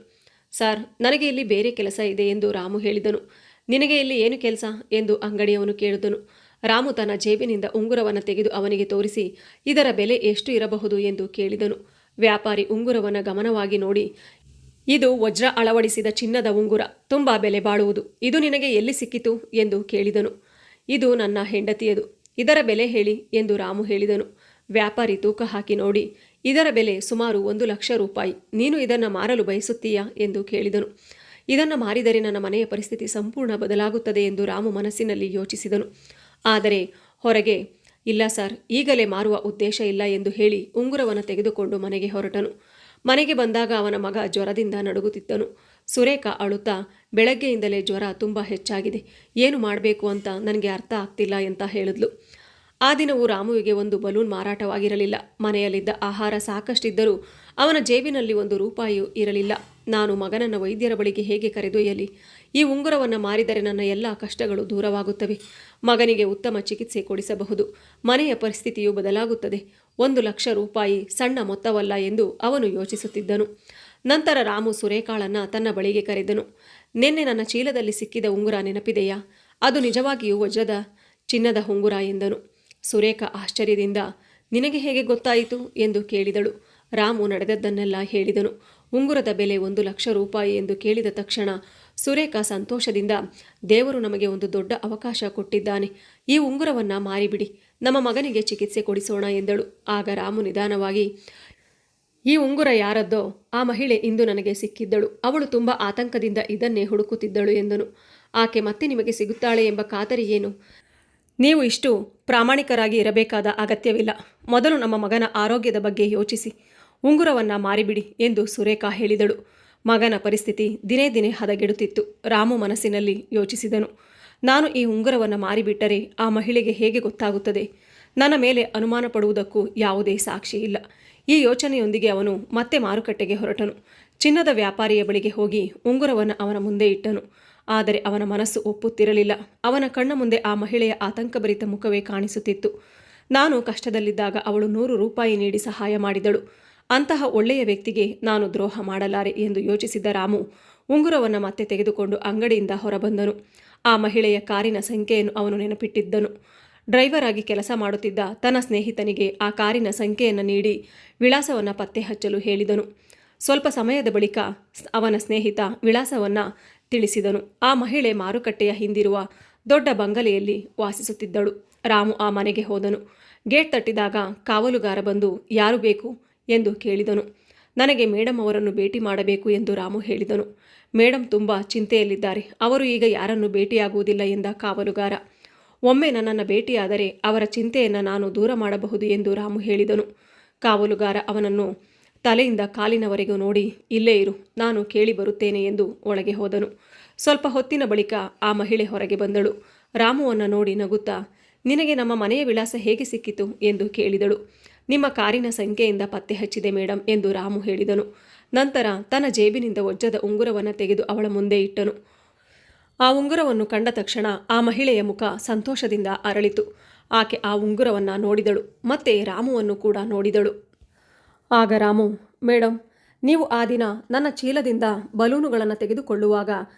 ಸರ್, ನನಗೆ ಇಲ್ಲಿ ಬೇರೆ ಕೆಲಸ ಇದೆ ಎಂದು ರಾಮು ಹೇಳಿದನು. ನಿನಗೆ ಇಲ್ಲಿ ಏನು ಕೆಲಸ ಎಂದು ಅಂಗಡಿಯವನು ಕೇಳಿದನು. ರಾಮು ತನ್ನ ಜೇಬಿನಿಂದ ಉಂಗುರವನ್ನು ತೆಗೆದು ಅವನಿಗೆ ತೋರಿಸಿ, ಇದರ ಬೆಲೆ ಎಷ್ಟು ಇರಬಹುದು ಎಂದು ಕೇಳಿದನು. ವ್ಯಾಪಾರಿ ಉಂಗುರವನ್ನು ಗಮನವಾಗಿ ನೋಡಿ, ಇದು ವಜ್ರ ಅಳವಡಿಸಿದ ಚಿನ್ನದ ಉಂಗುರ, ತುಂಬ ಬೆಲೆ ಬಾಳುವುದು, ಇದು ನಿನಗೆ ಎಲ್ಲಿ ಸಿಕ್ಕಿತು ಎಂದು ಕೇಳಿದನು. ಇದು ನನ್ನ ಹೆಂಡತಿಯದು, ಇದರ ಬೆಲೆ ಹೇಳಿ ಎಂದು ರಾಮು ಹೇಳಿದನು. ವ್ಯಾಪಾರಿ ತೂಕ ಹಾಕಿ ನೋಡಿ, ಇದರ ಬೆಲೆ ಸುಮಾರು 1,00,000 ರೂಪಾಯಿ, ನೀನು ಇದನ್ನು ಮಾರಲು ಬಯಸುತ್ತೀಯಾ ಎಂದು ಕೇಳಿದನು. ಇದನ್ನು ಮಾರಿದರೆ ನನ್ನ ಮನೆಯ ಪರಿಸ್ಥಿತಿ ಸಂಪೂರ್ಣ ಬದಲಾಗುತ್ತದೆ ಎಂದು ರಾಮು ಮನಸ್ಸಿನಲ್ಲಿ ಯೋಚಿಸಿದನು. ಆದರೆ ಹೊರಗೆ, ಇಲ್ಲ ಸರ್, ಈಗಲೇ ಮಾರುವ ಉದ್ದೇಶ ಇಲ್ಲ ಎಂದು ಹೇಳಿ ಉಂಗುರವನ್ನು ತೆಗೆದುಕೊಂಡು ಮನೆಗೆ ಹೊರಟನು. ಮನೆಗೆ ಬಂದಾಗ ಅವನ ಮಗ ಜ್ವರದಿಂದ ನಡುಗುತ್ತಿದ್ದನು. ಸುರೇಖಾ ಅಳುತ್ತಾ, ಬೆಳಗ್ಗೆಯಿಂದಲೇ ಜ್ವರ ತುಂಬ ಹೆಚ್ಚಾಗಿದೆ, ಏನು ಮಾಡಬೇಕು ಅಂತ ನನಗೆ ಅರ್ಥ ಆಗ್ತಿಲ್ಲ ಅಂತ ಹೇಳಿದ್ಲು. ಆ ದಿನವೂ ರಾಮುವಿಗೆ ಒಂದು ಬಲೂನ್ ಮಾರಾಟವಾಗಿರಲಿಲ್ಲ. ಮನೆಯಲ್ಲಿದ್ದ ಆಹಾರ ಸಾಕಷ್ಟಿದ್ದರೂ ಅವನ ಜೇಬಿನಲ್ಲಿ 1 ರೂಪಾಯಿಯೂ ಇರಲಿಲ್ಲ. ನಾನು ಮಗನನ್ನು ವೈದ್ಯರ ಬಳಿಗೆ ಹೇಗೆ ಕರೆದೊಯ್ಯಲಿ? ಈ ಉಂಗುರವನ್ನು ಮಾರಿದರೆ ನನ್ನ ಎಲ್ಲ ಕಷ್ಟಗಳು ದೂರವಾಗುತ್ತವೆ, ಮಗನಿಗೆ ಉತ್ತಮ ಚಿಕಿತ್ಸೆ ಕೊಡಿಸಬಹುದು, ಮನೆಯ ಪರಿಸ್ಥಿತಿಯು ಬದಲಾಗುತ್ತದೆ. 1,00,000 ರೂಪಾಯಿ ಸಣ್ಣ ಮೊತ್ತವಲ್ಲ ಎಂದು ಅವನು ಯೋಚಿಸುತ್ತಿದ್ದನು. ನಂತರ ರಾಮು ಸುರೇಖಾಳನ್ನು ತನ್ನ ಬಳಿಗೆ ಕರೆದನು. ನಿನ್ನೆ ನನ್ನ ಚೀಲದಲ್ಲಿ ಸಿಕ್ಕಿದ ಉಂಗುರ ನೆನಪಿದೆಯಾ? ಅದು ನಿಜವಾಗಿಯೂ ವಜ್ರದ ಚಿನ್ನದ ಉಂಗುರ ಎಂದನು. ಸುರೇಖಾ ಆಶ್ಚರ್ಯದಿಂದ, ನಿನಗೆ ಹೇಗೆ ಗೊತ್ತಾಯಿತು ಎಂದು ಕೇಳಿದಳು. ರಾಮು ನಡೆದದ್ದನ್ನೆಲ್ಲ ಹೇಳಿದನು. ಉಂಗುರದ ಬೆಲೆ 1,00,000 ರೂಪಾಯಿ ಎಂದು ಕೇಳಿದ ತಕ್ಷಣ ಸುರೇಖಾ ಸಂತೋಷದಿಂದ, ದೇವರು ನಮಗೆ ಒಂದು ದೊಡ್ಡ ಅವಕಾಶ ಕೊಟ್ಟಿದ್ದಾನೆ, ಈ ಉಂಗುರವನ್ನು ಮಾರಿಬಿಡಿ, ನಮ್ಮ ಮಗನಿಗೆ ಚಿಕಿತ್ಸೆ ಕೊಡಿಸೋಣ ಎಂದಳು. ಆಗ ರಾಮು ನಿಧಾನವಾಗಿ, ಈ ಉಂಗುರ ಯಾರದ್ದೋ ಆ ಮಹಿಳೆ ಇಂದು ನನಗೆ ಸಿಕ್ಕಿದ್ದಳು, ಅವಳು ತುಂಬ ಆತಂಕದಿಂದ ಇದನ್ನೇ ಹುಡುಕುತ್ತಿದ್ದಳು ಎಂದನು. ಆಕೆ ಮತ್ತೆ ನಿಮಗೆ ಸಿಗುತ್ತಾಳೆ ಎಂಬ ಖಾತರಿ ಏನು? ನೀವು ಇಷ್ಟು ಪ್ರಾಮಾಣಿಕರಾಗಿ ಇರಬೇಕಾದ ಅಗತ್ಯವಿಲ್ಲ, ಮೊದಲು ನಮ್ಮ ಮಗನ ಆರೋಗ್ಯದ ಬಗ್ಗೆ ಯೋಚಿಸಿ, ಉಂಗುರವನ್ನು ಮಾರಿಬಿಡಿ ಎಂದು ಸುರೇಖಾ ಹೇಳಿದಳು. ಮಗನ ಪರಿಸ್ಥಿತಿ ದಿನೇ ದಿನೇ ಹದಗೆಡುತ್ತಿತ್ತು. ರಾಮು ಮನಸ್ಸಿನಲ್ಲಿ ಯೋಚಿಸಿದನು, ನಾನು ಈ ಉಂಗುರವನ್ನು ಮಾರಿಬಿಟ್ಟರೆ ಆ ಮಹಿಳೆಗೆ ಹೇಗೆ ಗೊತ್ತಾಗುತ್ತದೆ? ನನ್ನ ಮೇಲೆ ಅನುಮಾನ ಪಡುವುದಕ್ಕೂ ಯಾವುದೇ ಸಾಕ್ಷಿ ಇಲ್ಲ. ಈ ಯೋಚನೆಯೊಂದಿಗೆ ಅವನು ಮತ್ತೆ ಮಾರುಕಟ್ಟೆಗೆ ಹೊರಟನು. ಚಿನ್ನದ ವ್ಯಾಪಾರಿಯ ಬಳಿಗೆ ಹೋಗಿ ಉಂಗುರವನ್ನು ಅವನ ಮುಂದೆ ಇಟ್ಟನು. ಆದರೆ ಅವನ ಮನಸ್ಸು ಒಪ್ಪುತ್ತಿರಲಿಲ್ಲ. ಅವನ ಕಣ್ಣ ಮುಂದೆ ಆ ಮಹಿಳೆಯ ಆತಂಕಭರಿತ ಮುಖವೇ ಕಾಣಿಸುತ್ತಿತ್ತು. ನಾನು ಕಷ್ಟದಲ್ಲಿದ್ದಾಗ ಅವಳು 100 ರೂಪಾಯಿ ನೀಡಿ ಸಹಾಯ ಮಾಡಿದಳು. ಅಂತಹ ಒಳ್ಳೆಯ ವ್ಯಕ್ತಿಗೆ ನಾನು ದ್ರೋಹ ಮಾಡಲಾರೆ ಎಂದು ಯೋಚಿಸಿದ್ದ ರಾಮು ಉಂಗುರವನ್ನು ಮತ್ತೆ ತೆಗೆದುಕೊಂಡು ಅಂಗಡಿಯಿಂದ ಹೊರಬಂದನು. ಆ ಮಹಿಳೆಯ ಕಾರಿನ ಸಂಖ್ಯೆಯನ್ನು ಅವನು ನೆನಪಿಟ್ಟಿದ್ದನು. ಡ್ರೈವರ್ ಆಗಿ ಕೆಲಸ ಮಾಡುತ್ತಿದ್ದ ತನ್ನ ಸ್ನೇಹಿತನಿಗೆ ಆ ಕಾರಿನ ಸಂಖ್ಯೆಯನ್ನು ನೀಡಿ ವಿಳಾಸವನ್ನು ಪತ್ತೆ ಹಚ್ಚಲು ಹೇಳಿದನು. ಸ್ವಲ್ಪ ಸಮಯದ ಬಳಿಕ ಅವನ ಸ್ನೇಹಿತ ವಿಳಾಸವನ್ನು ತಿಳಿಸಿದನು. ಆ ಮಹಿಳೆ ಮಾರುಕಟ್ಟೆಯ ಹಿಂದಿರುವ ದೊಡ್ಡ ಬಂಗಲೆಯಲ್ಲಿ ವಾಸಿಸುತ್ತಿದ್ದಳು. ರಾಮು ಆ ಮನೆಗೆ ಹೋದನು. ಗೇಟ್ ತಟ್ಟಿದಾಗ ಕಾವಲುಗಾರ ಬಂದು ಯಾರು ಬೇಕು ಎಂದು ಕೇಳಿದನು. ನನಗೆ ಮೇಡಮ್ ಅವರನ್ನು ಭೇಟಿ ಮಾಡಬೇಕು ಎಂದು ರಾಮು ಹೇಳಿದನು. ಮೇಡಮ್ ತುಂಬ ಚಿಂತೆಯಲ್ಲಿದ್ದಾರೆ, ಅವರು ಈಗ ಯಾರನ್ನು ಭೇಟಿಯಾಗುವುದಿಲ್ಲ ಎಂದ ಕಾವಲುಗಾರ. ಒಮ್ಮೆ ನನ್ನನ್ನು ಭೇಟಿಯಾದರೆ ಅವರ ಚಿಂತೆಯನ್ನು ನಾನು ದೂರ ಮಾಡಬಹುದು ಎಂದು ರಾಮು ಹೇಳಿದನು. ಕಾವಲುಗಾರ ಅವನನ್ನು ತಲೆಯಿಂದ ಕಾಲಿನವರೆಗೂ ನೋಡಿ ಇಲ್ಲೇ ಇರು, ನಾನು ಕೇಳಿ ಬರುತ್ತೇನೆ ಎಂದು ಒಳಗೆ ಹೋದನು. ಸ್ವಲ್ಪ ಹೊತ್ತಿನ ಬಳಿಕ ಆ ಮಹಿಳೆ ಹೊರಗೆ ಬಂದಳು. ರಾಮುವನ್ನು ನೋಡಿ ನಗುತ್ತಾ, ನಿನಗೆ ನಮ್ಮ ಮನೆಯ ವಿಳಾಸ ಹೇಗೆ ಸಿಕ್ಕಿತು ಎಂದು ಕೇಳಿದಳು. ನಿಮ್ಮ ಕಾರಿನ ಸಂಖ್ಯೆಯಿಂದ ಪತ್ತೆ ಹಚ್ಚಿದೆ ಮೇಡಮ್ ಎಂದು ರಾಮು ಹೇಳಿದನು. ನಂತರ ತನ್ನ ಜೇಬಿನಿಂದ ವಜ್ರದ ಉಂಗುರವನ್ನು ತೆಗೆದು ಅವಳ ಮುಂದೆ ಇಟ್ಟನು. ಆ ಉಂಗುರವನ್ನು ಕಂಡ ತಕ್ಷಣ ಆ ಮಹಿಳೆಯ ಮುಖ ಸಂತೋಷದಿಂದ ಅರಳಿತು. ಆಕೆ ಆ ಉಂಗುರವನ್ನು ನೋಡಿದಳು, ಮತ್ತೆ ರಾಮುವನ್ನು ಕೂಡ ನೋಡಿದಳು. ಆಗ ರಾಮು, ಮೇಡಮ್, ನೀವು ಆ ದಿನ ನನ್ನ ಚೀಲದಿಂದ ಬಲೂನುಗಳನ್ನು ತೆಗೆದುಕೊಳ್ಳುವಾಗ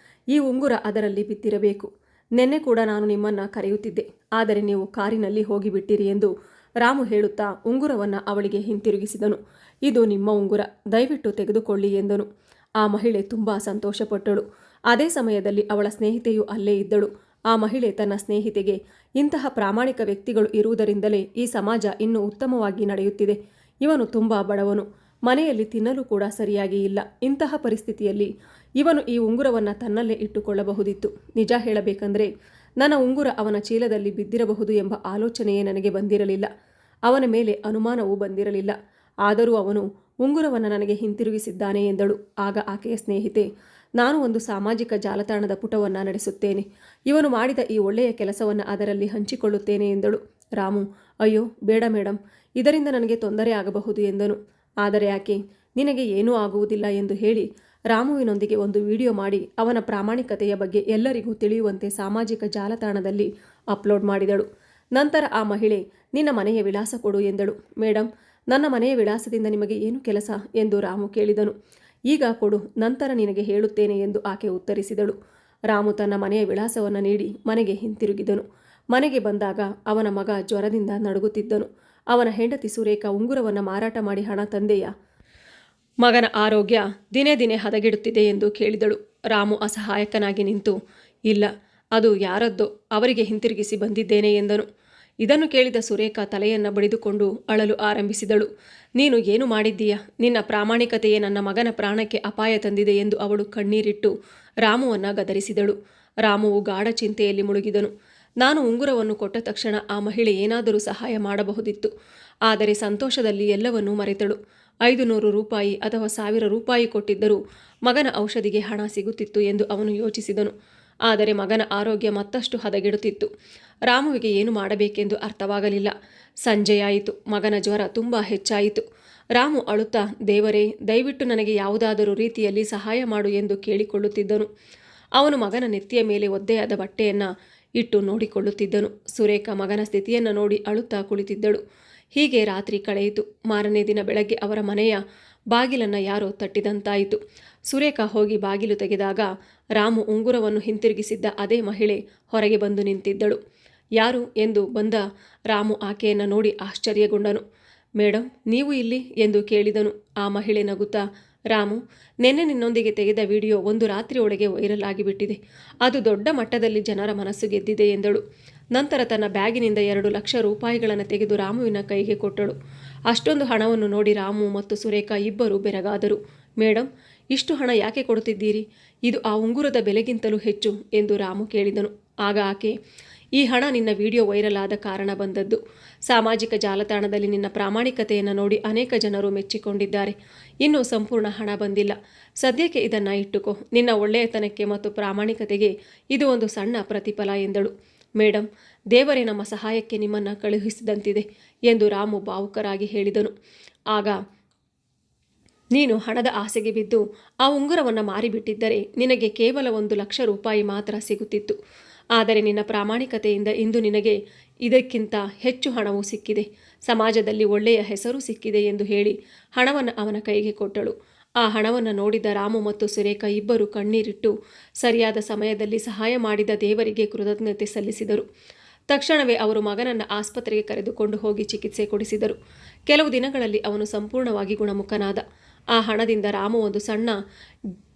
ಈ ಉಂಗುರ ಅದರಲ್ಲಿ ಬಿದ್ದಿರಬೇಕು. ನಿನ್ನೆ ಕೂಡ ನಾನು ನಿಮ್ಮನ್ನು ಕರೆಯುತ್ತಿದ್ದೆ, ಆದರೆ ನೀವು ಕಾರಿನಲ್ಲಿ ಹೋಗಿಬಿಟ್ಟಿರಿ ಎಂದು ರಾಮು ಹೇಳುತ್ತಾ ಉಂಗುರವನ್ನು ಅವಳಿಗೆ ಹಿಂತಿರುಗಿಸಿದನು. ಇದು ನಿಮ್ಮ ಉಂಗುರ, ದಯವಿಟ್ಟು ತೆಗೆದುಕೊಳ್ಳಿ ಎಂದನು. ಆ ಮಹಿಳೆ ತುಂಬ ಸಂತೋಷಪಟ್ಟಳು. ಅದೇ ಸಮಯದಲ್ಲಿ ಅವಳ ಸ್ನೇಹಿತೆಯು ಅಲ್ಲೇ ಇದ್ದಳು. ಆ ಮಹಿಳೆ ತನ್ನ ಸ್ನೇಹಿತೆಗೆ, ಇಂತಹ ಪ್ರಾಮಾಣಿಕ ವ್ಯಕ್ತಿಗಳು ಇರುವುದರಿಂದಲೇ ಈ ಸಮಾಜ ಇನ್ನೂ ಉತ್ತಮವಾಗಿ ನಡೆಯುತ್ತಿದೆ. ಇವನು ತುಂಬ ಬಡವನು, ಮನೆಯಲ್ಲಿ ತಿನ್ನಲು ಕೂಡ ಸರಿಯಾಗಿ ಇಲ್ಲ. ಇಂತಹ ಪರಿಸ್ಥಿತಿಯಲ್ಲಿ ಇವನು ಈ ಉಂಗುರವನ್ನು ತನ್ನಲ್ಲೇ ಇಟ್ಟುಕೊಳ್ಳಬಹುದಿತ್ತು. ನಿಜ ಹೇಳಬೇಕೆಂದರೆ ನನ್ನ ಉಂಗುರ ಅವನ ಚೀಲದಲ್ಲಿ ಬಿದ್ದಿರಬಹುದು ಎಂಬ ಆಲೋಚನೆಯೇ ನನಗೆ ಬಂದಿರಲಿಲ್ಲ. ಅವನ ಮೇಲೆ ಅನುಮಾನವೂ ಬಂದಿರಲಿಲ್ಲ. ಆದರೂ ಅವನು ಉಂಗುರವನ್ನು ನನಗೆ ಹಿಂತಿರುಗಿಸಿದ್ದಾನೆ ಎಂದಳು. ಆಗ ಆಕೆಯ ಸ್ನೇಹಿತೆ, ನಾನು ಒಂದು ಸಾಮಾಜಿಕ ಜಾಲತಾಣದ ಪುಟವನ್ನು ನಡೆಸುತ್ತೇನೆ. ಇವನು ಮಾಡಿದ ಈ ಒಳ್ಳೆಯ ಕೆಲಸವನ್ನು ಅದರಲ್ಲಿ ಹಂಚಿಕೊಳ್ಳುತ್ತೇನೆ ಎಂದಳು. ರಾಮು, ಅಯ್ಯೋ ಬೇಡ ಮೇಡಮ್, ಇದರಿಂದ ನನಗೆ ತೊಂದರೆ ಆಗಬಹುದು ಎಂದನು. ಆದರೆ ಆಕೆ, ನಿನಗೆ ಏನೂ ಆಗುವುದಿಲ್ಲ ಎಂದು ಹೇಳಿ ರಾಮುವಿನೊಂದಿಗೆ ಒಂದು ವಿಡಿಯೋ ಮಾಡಿ ಅವನ ಪ್ರಾಮಾಣಿಕತೆಯ ಬಗ್ಗೆ ಎಲ್ಲರಿಗೂ ತಿಳಿಯುವಂತೆ ಸಾಮಾಜಿಕ ಜಾಲತಾಣದಲ್ಲಿ ಅಪ್ಲೋಡ್ ಮಾಡಿದಳು. ನಂತರ ಆ ಮಹಿಳೆ, ನಿನ್ನ ಮನೆಯ ವಿಳಾಸ ಕೊಡು ಎಂದಳು. ಮೇಡಮ್, ನನ್ನ ಮನೆಯ ವಿಳಾಸದಿಂದ ನಿಮಗೆ ಏನು ಕೆಲಸ ಎಂದು ರಾಮು ಕೇಳಿದನು. ಈಗ ಕೊಡು, ನಂತರ ನಿನಗೆ ಹೇಳುತ್ತೇನೆ ಎಂದು ಆಕೆ ಉತ್ತರಿಸಿದಳು. ರಾಮು ತನ್ನ ಮನೆಯ ವಿಳಾಸವನ್ನು ನೀಡಿ ಮನೆಗೆ ಹಿಂತಿರುಗಿದನು. ಮನೆಗೆ ಬಂದಾಗ ಅವನ ಮಗ ಜ್ವರದಿಂದ ನಡುಗುತ್ತಿದ್ದನು. ಅವನ ಹೆಂಡತಿ ಸುರೇಖಾ ಉಂಗುರವನ್ನು ಮಾರಾಟ ಮಾಡಿ ಹಣ ತಂದೆಯಾ? ಮಗನ ಆರೋಗ್ಯ ದಿನೇ ದಿನೇ ಹದಗೆಡುತ್ತಿದೆ ಎಂದು ಕೇಳಿದಳು. ರಾಮು ಅಸಹಾಯಕನಾಗಿ ನಿಂತು, ಇಲ್ಲ, ಅದು ಯಾರದ್ದೋ, ಅವರಿಗೆ ಹಿಂತಿರುಗಿಸಿ ಬಂದಿದ್ದೇನೆ ಎಂದನು. ಇದನ್ನು ಕೇಳಿದ ಸುರೇಖಾ ತಲೆಯನ್ನು ಬಡಿದುಕೊಂಡು ಅಳಲು ಆರಂಭಿಸಿದಳು. ನೀನು ಏನು ಮಾಡಿದ್ದೀಯಾ? ನಿನ್ನ ಪ್ರಾಮಾಣಿಕತೆಯೇ ನನ್ನ ಮಗನ ಪ್ರಾಣಕ್ಕೆ ಅಪಾಯ ತಂದಿದೆ ಎಂದು ಅವಳು ಕಣ್ಣೀರಿಟ್ಟು ರಾಮುವನ್ನು ಗದರಿಸಿದಳು. ರಾಮುವು ಗಾಢ ಚಿಂತೆಯಲ್ಲಿ ಮುಳುಗಿದನು. ನಾನು ಉಂಗುರವನ್ನು ಕೊಟ್ಟ ತಕ್ಷಣ ಆ ಮಹಿಳೆ ಏನಾದರೂ ಸಹಾಯ ಮಾಡಬಹುದಿತ್ತು. ಆದರೆ ಸಂತೋಷದಲ್ಲಿ ಎಲ್ಲವನ್ನೂ ಮರೆತಳು. 500 ರೂಪಾಯಿ ಅಥವಾ 1000 ರೂಪಾಯಿ ಕೊಟ್ಟಿದ್ದರೂ ಮಗನ ಔಷಧಿಗೆ ಹಣ ಸಿಗುತ್ತಿತ್ತು ಎಂದು ಅವನು ಯೋಚಿಸಿದನು. ಆದರೆ ಮಗನ ಆರೋಗ್ಯ ಮತ್ತಷ್ಟು ಹದಗೆಡುತ್ತಿತ್ತು. ರಾಮುವಿಗೆ ಏನು ಮಾಡಬೇಕೆಂದು ಅರ್ಥವಾಗಲಿಲ್ಲ. ಸಂಜೆಯಾಯಿತು. ಮಗನ ಜ್ವರ ತುಂಬ ಹೆಚ್ಚಾಯಿತು. ರಾಮು ಅಳುತ್ತಾ, ದೇವರೇ, ದಯವಿಟ್ಟು ನನಗೆ ಯಾವುದಾದರೂ ರೀತಿಯಲ್ಲಿ ಸಹಾಯ ಮಾಡು ಎಂದು ಕೇಳಿಕೊಳ್ಳುತ್ತಿದ್ದನು. ಅವನು ಮಗನ ನೆತ್ತಿಯ ಮೇಲೆ ಒದ್ದೆಯಾದ ಬಟ್ಟೆಯನ್ನು ಇಟ್ಟು ನೋಡಿಕೊಳ್ಳುತ್ತಿದ್ದನು. ಸುರೇಖಾ ಮಗನ ಸ್ಥಿತಿಯನ್ನು ನೋಡಿ ಅಳುತ್ತಾ ಕುಳಿತಿದ್ದಳು. ಹೀಗೆ ರಾತ್ರಿ ಕಳೆಯಿತು. ಮಾರನೇ ದಿನ ಬೆಳಗ್ಗೆ ಅವರ ಮನೆಯ ಬಾಗಿಲನ್ನು ಯಾರೋ ತಟ್ಟಿದಂತಾಯಿತು. ಸುರೇಖಾ ಹೋಗಿ ಬಾಗಿಲು ತೆಗೆದಾಗ ರಾಮು ಉಂಗುರವನ್ನು ಹಿಂತಿರುಗಿಸಿದ್ದ ಅದೇ ಮಹಿಳೆ ಹೊರಗೆ ಬಂದು ನಿಂತಿದ್ದಳು. ಯಾರು ಎಂದು ಬಂದ ರಾಮು ಆಕೆಯನ್ನು ನೋಡಿ ಆಶ್ಚರ್ಯಗೊಂಡನು. ಮೇಡಮ್, ನೀವು ಇಲ್ಲಿ ಎಂದು ಕೇಳಿದನು. ಆ ಮಹಿಳೆ ನಗುತ್ತಾ, ರಾಮು, ನಿನ್ನೆ ನಿನ್ನೊಂದಿಗೆ ತೆಗೆದ ವಿಡಿಯೋ ಒಂದು ರಾತ್ರಿಯೊಳಗೆ ವೈರಲ್ ಆಗಿಬಿಟ್ಟಿದೆ. ಅದು ದೊಡ್ಡ ಮಟ್ಟದಲ್ಲಿ ಜನರ ಮನಸ್ಸು ಗೆದ್ದಿದೆ ಎಂದಳು. ನಂತರ ತನ್ನ ಬ್ಯಾಗಿನಿಂದ 2 ಲಕ್ಷ ರೂಪಾಯಿಗಳನ್ನು ತೆಗೆದು ರಾಮುವಿನ ಕೈಗೆ ಕೊಟ್ಟಳು. ಅಷ್ಟೊಂದು ಹಣವನ್ನು ನೋಡಿ ರಾಮು ಮತ್ತು ಸುರೇಖಾ ಇಬ್ಬರು ಬೆರಗಾದರು. ಮೇಡಮ್, ಇಷ್ಟು ಹಣ ಯಾಕೆ ಕೊಡುತ್ತಿದ್ದೀರಿ? ಇದು ಆ ಉಂಗುರದ ಬೆಲೆಗಿಂತಲೂ ಹೆಚ್ಚು ಎಂದು ರಾಮು ಕೇಳಿದನು. ಆಗ ಆಕೆ, ಈ ಹಣ ನಿನ್ನ ವಿಡಿಯೋ ವೈರಲ್ ಆದ ಕಾರಣ ಬಂದದ್ದು. ಸಾಮಾಜಿಕ ಜಾಲತಾಣದಲ್ಲಿ ನಿನ್ನ ಪ್ರಾಮಾಣಿಕತೆಯನ್ನು ನೋಡಿ ಅನೇಕ ಜನರು ಮೆಚ್ಚಿಕೊಂಡಿದ್ದಾರೆ. ಇನ್ನೂ ಸಂಪೂರ್ಣ ಹಣ ಬಂದಿಲ್ಲ. ಸದ್ಯಕ್ಕೆ ಇದನ್ನು ಇಟ್ಟುಕೋ. ನಿನ್ನ ಒಳ್ಳೆಯತನಕ್ಕೆ ಮತ್ತು ಪ್ರಾಮಾಣಿಕತೆಗೆ ಇದು ಒಂದು ಸಣ್ಣ ಪ್ರತಿಫಲ ಎಂದಳು. ಮೇಡಮ್, ದೇವರೇ ನಮ್ಮ ಸಹಾಯಕ್ಕೆ ನಿಮ್ಮನ್ನು ಕಳುಹಿಸಿದಂತಿದೆ ಎಂದು ರಾಮು ಭಾವುಕರಾಗಿ ಹೇಳಿದನು. ಆಗ, ನೀನು ಹಣದ ಆಸೆಗೆ ಬಿದ್ದು ಆ ಉಂಗುರವನ್ನು ಮಾರಿಬಿಟ್ಟಿದ್ದರೆ ನಿನಗೆ ಕೇವಲ 1 ಲಕ್ಷ ರೂಪಾಯಿ ಮಾತ್ರ ಸಿಗುತ್ತಿತ್ತು. ಆದರೆ ನಿನ್ನ ಪ್ರಾಮಾಣಿಕತೆಯಿಂದ ಇಂದು ನಿನಗೆ ಇದಕ್ಕಿಂತ ಹೆಚ್ಚು ಹಣವು ಸಿಕ್ಕಿದೆ. ಸಮಾಜದಲ್ಲಿ ಒಳ್ಳೆಯ ಹೆಸರು ಸಿಕ್ಕಿದೆ ಎಂದು ಹೇಳಿ ಹಣವನ್ನು ಅವನ ಕೈಗೆ ಕೊಟ್ಟಳು. ಆ ಹಣವನ್ನು ನೋಡಿದ ರಾಮು ಮತ್ತು ಸುರೇಖಾ ಇಬ್ಬರು ಕಣ್ಣೀರಿಟ್ಟು ಸರಿಯಾದ ಸಮಯದಲ್ಲಿ ಸಹಾಯ ಮಾಡಿದ ದೇವರಿಗೆ ಕೃತಜ್ಞತೆ ಸಲ್ಲಿಸಿದರು. ತಕ್ಷಣವೇ ಅವರು ಮಗನನ್ನು ಆಸ್ಪತ್ರೆಗೆ ಕರೆದುಕೊಂಡು ಹೋಗಿ ಚಿಕಿತ್ಸೆ ಕೊಡಿಸಿದರು. ಕೆಲವು ದಿನಗಳಲ್ಲಿ ಅವನು ಸಂಪೂರ್ಣವಾಗಿ ಗುಣಮುಖನಾದ. ಆ ಹಣದಿಂದ ರಾಮು ಒಂದು ಸಣ್ಣ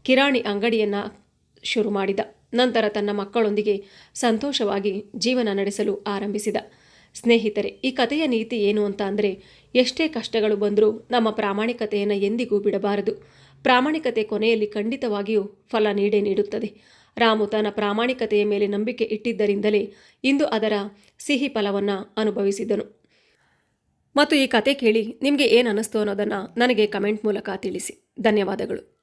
ಕಿರಾಣಿ ಅಂಗಡಿಯನ್ನು ಶುರು ಮಾಡಿದ. ನಂತರ ತನ್ನ ಮಕ್ಕಳೊಂದಿಗೆ ಸಂತೋಷವಾಗಿ ಜೀವನ ನಡೆಸಲು ಆರಂಭಿಸಿದ. ಸ್ನೇಹಿತರೆ, ಈ ಕಥೆಯ ನೀತಿ ಏನು ಅಂತ ಅಂದರೆ, ಎಷ್ಟೇ ಕಷ್ಟಗಳು ಬಂದರೂ ನಮ್ಮ ಪ್ರಾಮಾಣಿಕತೆಯನ್ನು ಎಂದಿಗೂ ಬಿಡಬಾರದು. ಪ್ರಾಮಾಣಿಕತೆ ಕೊನೆಯಲ್ಲಿ ಖಂಡಿತವಾಗಿಯೂ ಫಲ ನೀಡುತ್ತದೆ. ರಾಮು ತನ್ನ ಪ್ರಾಮಾಣಿಕತೆಯ ಮೇಲೆ ನಂಬಿಕೆ ಇಟ್ಟಿದ್ದರಿಂದಲೇ ಇಂದು ಅದರ ಸಿಹಿ ಫಲವನ್ನು ಅನುಭವಿಸಿದನು. ಮತ್ತು ಈ ಕತೆ ಕೇಳಿ ನಿಮಗೆ ಏನು ಅನ್ನಿಸ್ತು ಅನ್ನೋದನ್ನು ನನಗೆ ಕಮೆಂಟ್ ಮೂಲಕ ತಿಳಿಸಿ. ಧನ್ಯವಾದಗಳು.